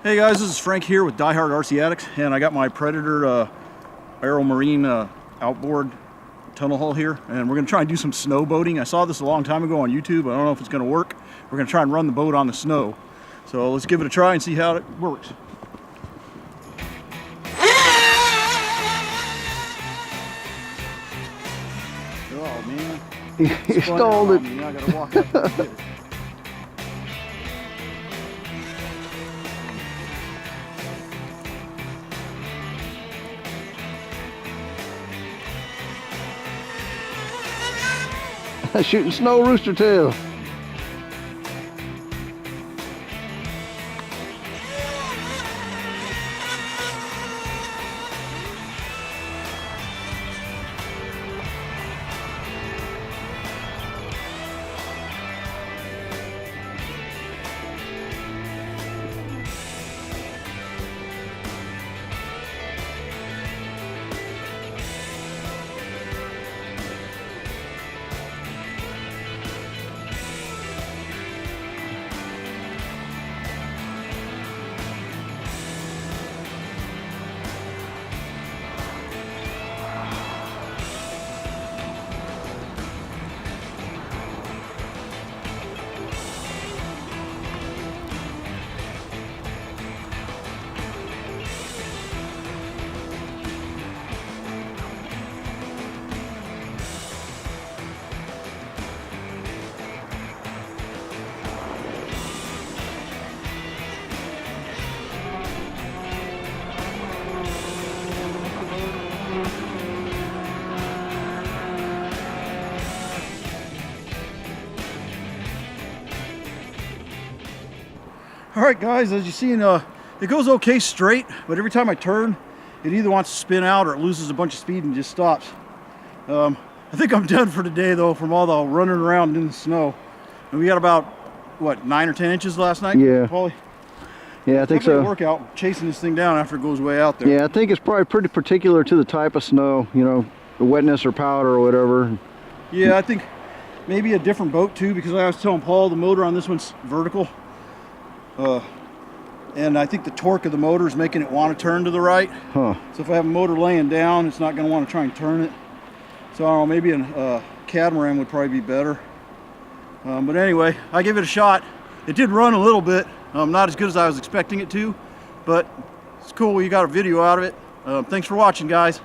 Hey guys, this is Frank here with Die Hard RC Addicts, and I got my Predator Aeromarine outboard tunnel hull here, and we're going to try and do some snow boating. I saw this a long time ago on YouTube. I don't know if it's going to work. We're going to try and run the boat on the snow. So let's give it a try and see how it works. Oh man. You stalled it. I got to walk up and get it. Shooting snow rooster tail. Alright guys, as you see, it goes okay straight, but every time I turn, it either wants to spin out or it loses a bunch of speed and just stops. I think I'm done for today though, from all the running around in the snow. And we got about, what, 9 or 10 inches last night? Yeah. Paulie? Yeah, I think so. Workout chasing this thing down after it goes way out there. Yeah, I think it's probably pretty particular to the type of snow, you know, the wetness or powder or whatever. Yeah, I think maybe a different boat too, because I was telling Paul the motor on this one's vertical. And I think the torque of the motor is making it want to turn to the right. Huh. So if I have a motor laying down, it's not going to want to try and turn it. So I don't know, maybe a catamaran would probably be better. But anyway, I gave it a shot. It did run a little bit, not as good as I was expecting it to, but it's cool. You got a video out of it. Thanks for watching, guys.